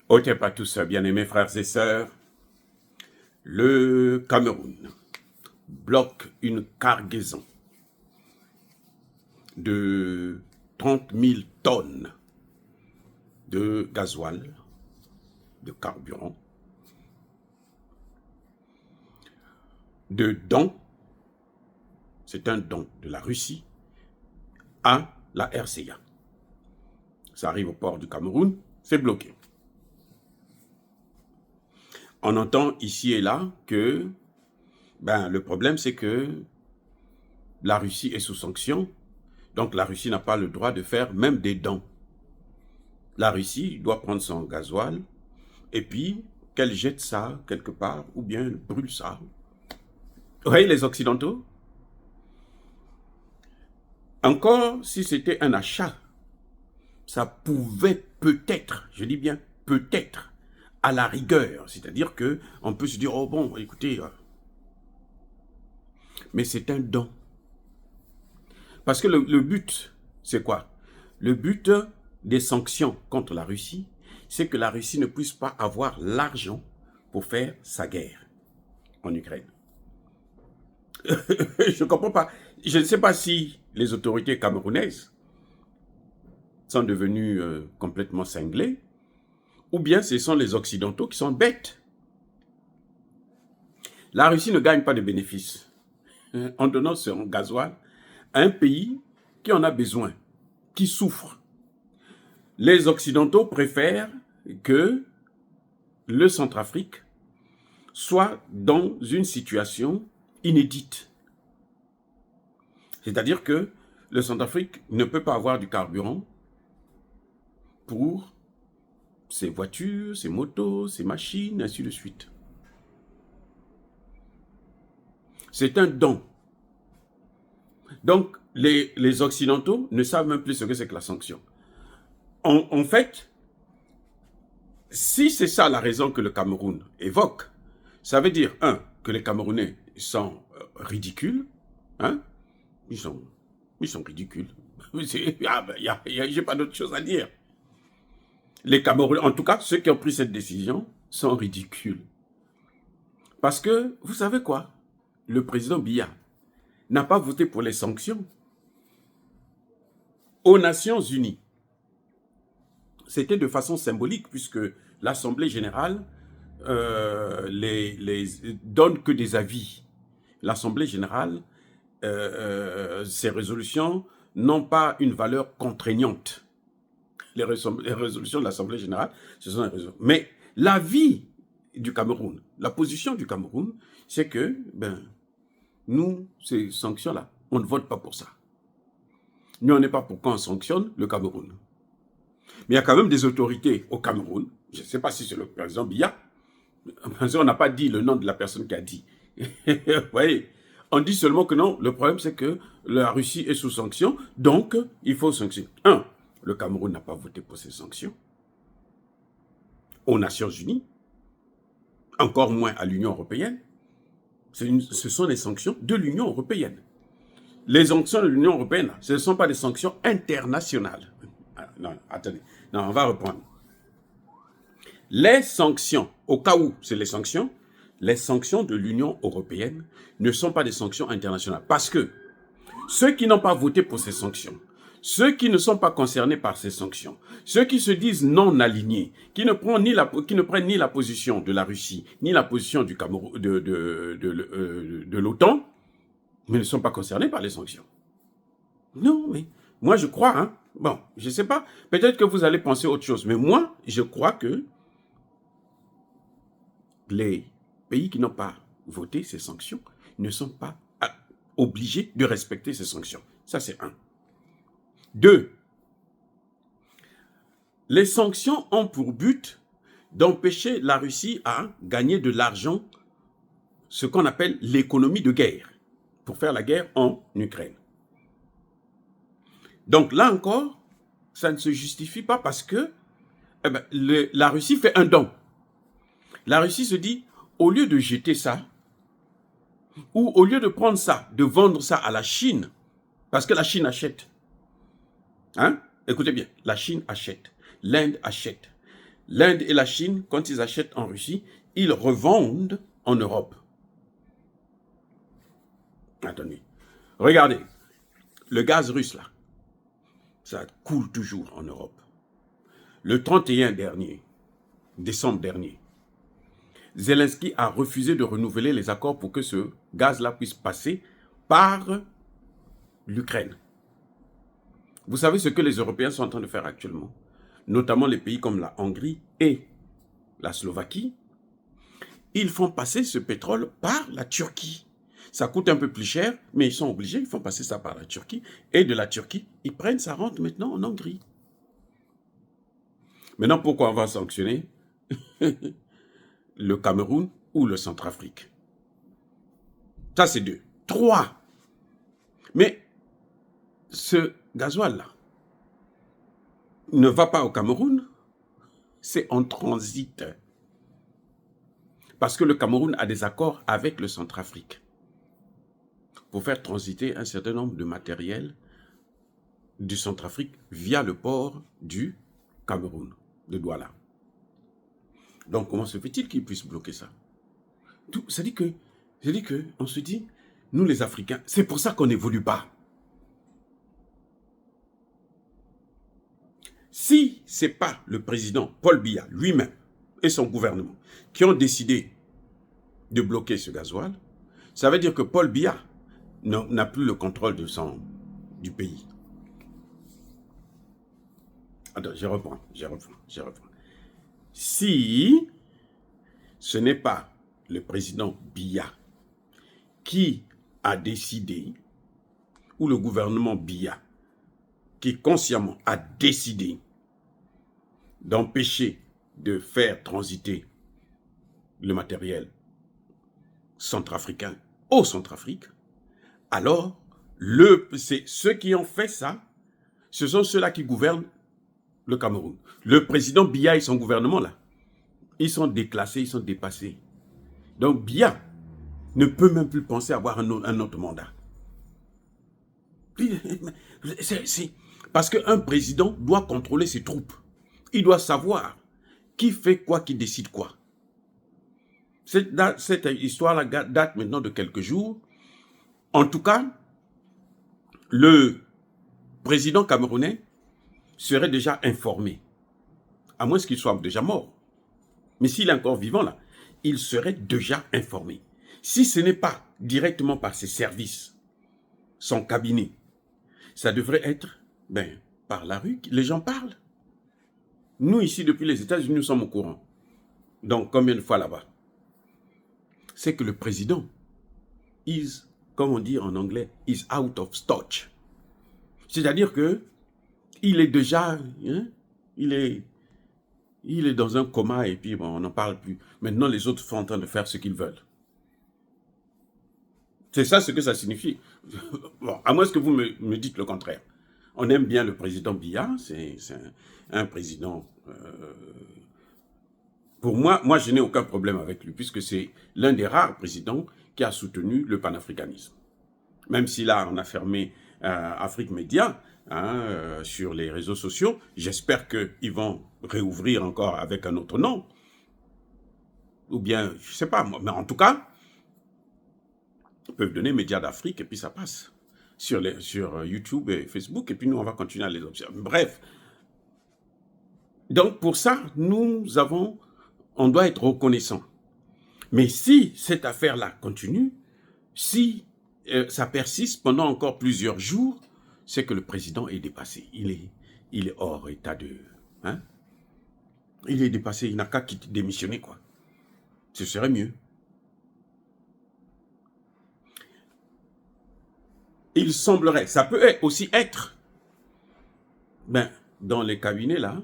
Otep à tous, bien-aimés frères et sœurs, le Cameroun bloque une cargaison de 30 000 tonnes de gasoil, de carburant, de dons, c'est un don de la Russie, à la RCA. Ça arrive au port du Cameroun, c'est bloqué. On entend ici et là que le problème c'est que la Russie est sous sanction, donc la Russie n'a pas le droit de faire même des dons. La Russie doit prendre son gasoil et puis qu'elle jette ça quelque part ou bien elle brûle ça. Vous voyez les Occidentaux? Encore si c'était un achat, ça pouvait peut-être, je dis bien peut-être, à la rigueur, c'est-à-dire qu'on peut se dire, oh bon, écoutez, mais c'est un don. Parce que le but, c'est quoi? Le but des sanctions contre la Russie, c'est que la Russie ne puisse pas avoir l'argent pour faire sa guerre en Ukraine. Je ne comprends pas. Je ne sais pas si les autorités camerounaises sont devenues complètement cinglées, ou bien ce sont les Occidentaux qui sont bêtes. La Russie ne gagne pas de bénéfices en donnant son gasoil à un pays qui en a besoin, qui souffre. Les Occidentaux préfèrent que le Centrafrique soit dans une situation inédite. C'est-à-dire que le Centrafrique ne peut pas avoir du carburant pour ses voitures, ses motos, ses machines, ainsi de suite. C'est un don. Donc, les Occidentaux ne savent même plus ce que c'est que la sanction. En fait, si c'est ça la raison que le Cameroun évoque, ça veut dire, que les Camerounais sont ridicules, ils sont ridicules. J'ai pas d'autre chose à dire. Les Camerounais, en tout cas, ceux qui ont pris cette décision, sont ridicules. Parce que, vous savez quoi? Le président Biya n'a pas voté pour les sanctions aux Nations Unies. C'était de façon symbolique, puisque l'Assemblée générale donne que des avis. L'Assemblée générale, ces résolutions n'ont pas une valeur contraignante. Les résolutions de l'Assemblée générale, ce sont des résolutions. Mais l'avis du Cameroun, la position du Cameroun, c'est que, nous, ces sanctions-là, on ne vote pas pour ça. Nous, on n'est pas pour qu'on sanctionne le Cameroun. Mais il y a quand même des autorités au Cameroun, je ne sais pas si c'est le président Biya, on n'a pas dit le nom de la personne qui a dit. Vous voyez, on dit seulement que non, le problème c'est que la Russie est sous sanction, donc il faut sanctionner. Le Cameroun n'a pas voté pour ces sanctions aux Nations Unies, encore moins à l'Union européenne. Ce sont les sanctions de l'Union européenne. Les sanctions de l'Union européenne, ce ne sont pas des sanctions internationales. Non, attendez. Non, on va reprendre. Les sanctions, au cas où c'est les sanctions de l'Union européenne ne sont pas des sanctions internationales. Parce que ceux qui n'ont pas voté pour ces sanctions, ceux qui ne sont pas concernés par ces sanctions, ceux qui se disent non alignés, qui ne prennent ni la position de la Russie, ni la position du Cameroun, de l'OTAN, mais ne sont pas concernés par les sanctions. Non, mais moi je crois, bon, je ne sais pas, peut-être que vous allez penser autre chose, mais moi, je crois que les pays qui n'ont pas voté ces sanctions ne sont pas obligés de respecter ces sanctions. Ça, c'est 1. 2. Les sanctions ont pour but d'empêcher la Russie à gagner de l'argent, ce qu'on appelle l'économie de guerre, pour faire la guerre en Ukraine. Donc là encore, ça ne se justifie pas parce que la Russie fait un don. La Russie se dit, au lieu de jeter ça, ou au lieu de prendre ça, de vendre ça à la Chine, parce que la Chine achète. Écoutez bien, la Chine achète, l'Inde achète, L'Inde et la Chine, quand ils achètent en Russie, ils revendent en Europe. Attendez. Regardez. Le gaz russe, là, ça coule toujours en Europe. Le 31 dernier, décembre dernier, Zelensky a refusé de renouveler les accords pour que ce gaz-là puisse passer par l'Ukraine. Vous savez ce que les Européens sont en train de faire actuellement, notamment les pays comme la Hongrie et la Slovaquie. Ils font passer ce pétrole par la Turquie. Ça coûte un peu plus cher, mais ils sont obligés, ils font passer ça par la Turquie. Et de la Turquie, ils prennent, ça rentre maintenant en Hongrie. Maintenant, pourquoi on va sanctionner le Cameroun ou le Centrafrique? Ça, c'est 2. 3. Mais ce gasoil-là ne va pas au Cameroun, c'est en transit. Parce que le Cameroun a des accords avec le Centrafrique pour faire transiter un certain nombre de matériel du Centrafrique via le port du Cameroun, de Douala. Donc, comment se fait-il qu'ils puissent bloquer ça? Ça dit que, on se dit, nous les Africains, c'est pour ça qu'on n'évolue pas. Si ce n'est pas le président Paul Biya lui-même et son gouvernement qui ont décidé de bloquer ce gasoil, ça veut dire que Paul Biya n'a plus le contrôle du pays. Attends, je reprends. Si ce n'est pas le président Biya qui a décidé, ou le gouvernement Biya qui consciemment a décidé d'empêcher de faire transiter le matériel centrafricain au Centrafrique, alors c'est ceux qui ont fait ça, ce sont ceux-là qui gouvernent le Cameroun. Le président Biya et son gouvernement, là, ils sont déclassés, ils sont dépassés. Donc Biya ne peut même plus penser avoir un autre mandat. Parce qu'un président doit contrôler ses troupes. Il doit savoir qui fait quoi, qui décide quoi. Cette histoire-là date maintenant de quelques jours. En tout cas, le président camerounais serait déjà informé, à moins qu'il soit déjà mort. Mais s'il est encore vivant là, il serait déjà informé. Si ce n'est pas directement par ses services, son cabinet, ça devrait être par la rue, les gens parlent. Nous ici, depuis les États-Unis, nous sommes au courant. Donc, combien de fois là-bas? C'est que le président is, comme on dit en anglais, is out of touch. C'est-à-dire que il est déjà, il est dans un coma et puis bon, on n'en parle plus. Maintenant, les autres sont en train de faire ce qu'ils veulent. C'est ça ce que ça signifie. Bon, à moins que vous me dites le contraire. On aime bien le président Biya, c'est un président... pour moi, je n'ai aucun problème avec lui, puisque c'est l'un des rares présidents qui a soutenu le panafricanisme. Même si là, on a fermé Afrique Média sur les réseaux sociaux, j'espère qu'ils vont réouvrir encore avec un autre nom. Ou bien, je ne sais pas, mais en tout cas, ils peuvent donner Médias d'Afrique et puis ça passe sur YouTube et Facebook et puis nous, on va continuer à les observer. Bref. Donc, pour ça, on doit être reconnaissant. Mais si cette affaire-là continue, si ça persiste pendant encore plusieurs jours, c'est que le président est dépassé. Il est hors état de... Il est dépassé, il n'a qu'à démissionner, quoi. Ce serait mieux. Il semblerait, ça peut aussi être, dans les cabinets là,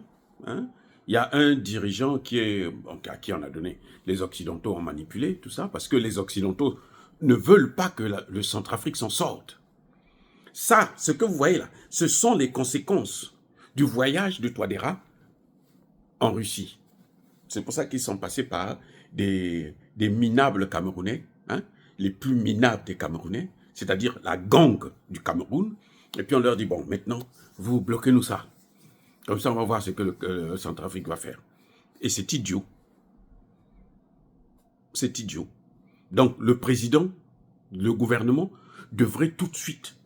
il y a un dirigeant à qui on a donné, les Occidentaux ont manipulé tout ça, parce que les Occidentaux ne veulent pas que le Centrafrique s'en sorte. Ça, ce que vous voyez là, ce sont les conséquences du voyage de Touadéra en Russie. C'est pour ça qu'ils sont passés par des minables Camerounais, les plus minables des Camerounais, c'est-à-dire la gang du Cameroun, et puis on leur dit, bon, maintenant, vous bloquez-nous ça. Comme ça, on va voir ce que le Centrafrique va faire. Et c'est idiot. C'est idiot. Donc, le président, le gouvernement, devrait tout de suite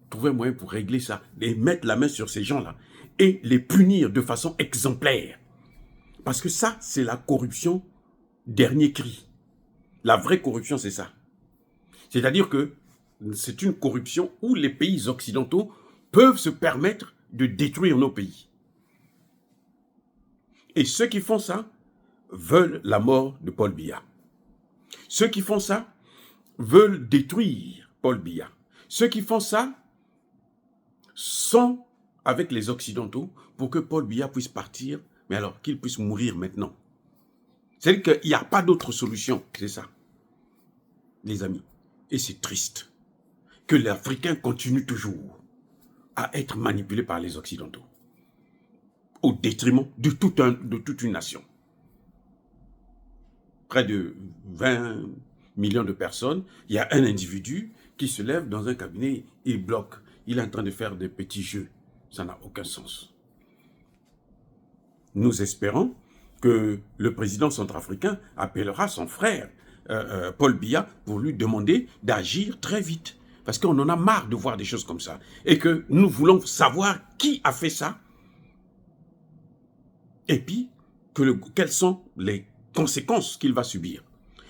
trouver un moyen pour régler ça, et mettre la main sur ces gens-là, et les punir de façon exemplaire. Parce que ça, c'est la corruption dernier cri. La vraie corruption, c'est ça. C'est-à-dire que c'est une corruption où les pays occidentaux peuvent se permettre de détruire nos pays. Et ceux qui font ça veulent la mort de Paul Biya. Ceux qui font ça veulent détruire Paul Biya. Ceux qui font ça sont avec les Occidentaux pour que Paul Biya puisse partir, mais alors qu'il puisse mourir maintenant. C'est-à-dire qu'il n'y a pas d'autre solution, c'est ça, les amis. Et c'est triste que l'Africain continue toujours à être manipulé par les Occidentaux, au détriment de toute une nation. Près de 20 millions de personnes, il y a un individu qui se lève dans un cabinet, il bloque, il est en train de faire des petits jeux. Ça n'a aucun sens. Nous espérons que le président centrafricain appellera son frère, Paul Biya, pour lui demander d'agir très vite. Parce qu'on en a marre de voir des choses comme ça. Et que nous voulons savoir qui a fait ça. Et puis, quelles sont les conséquences qu'il va subir.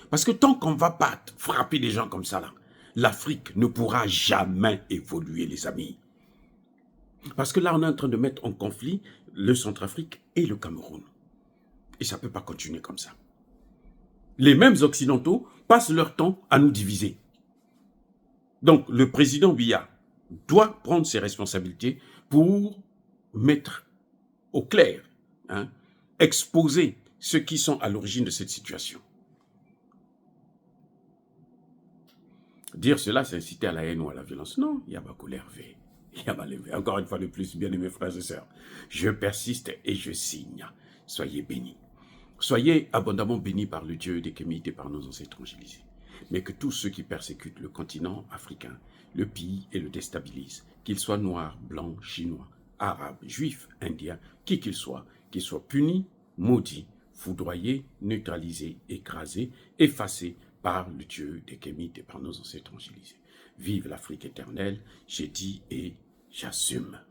Parce que tant qu'on ne va pas frapper des gens comme ça, là, l'Afrique ne pourra jamais évoluer, les amis. Parce que là, on est en train de mettre en conflit le Centrafrique et le Cameroun. Et ça ne peut pas continuer comme ça. Les mêmes Occidentaux passent leur temps à nous diviser. Donc, le président Biya doit prendre ses responsabilités pour mettre au clair, exposer ceux qui sont à l'origine de cette situation. Dire cela, c'est inciter à la haine ou à la violence. Non, Yabakoulé Hervé. Encore une fois de plus, bien-aimés frères et sœurs, je persiste et je signe. Soyez bénis. Soyez abondamment bénis par le Dieu des Kémites et par nos ancêtres évangélisés. Mais que tous ceux qui persécutent le continent africain le pillent et le déstabilisent, qu'ils soient noirs, blancs, chinois, arabes, juifs, indiens, qui qu'ils soient punis, maudits, foudroyés, neutralisés, écrasés, effacés par le Dieu des Kémites et par nos ancêtres évangélisés. Vive l'Afrique éternelle, j'ai dit et j'assume.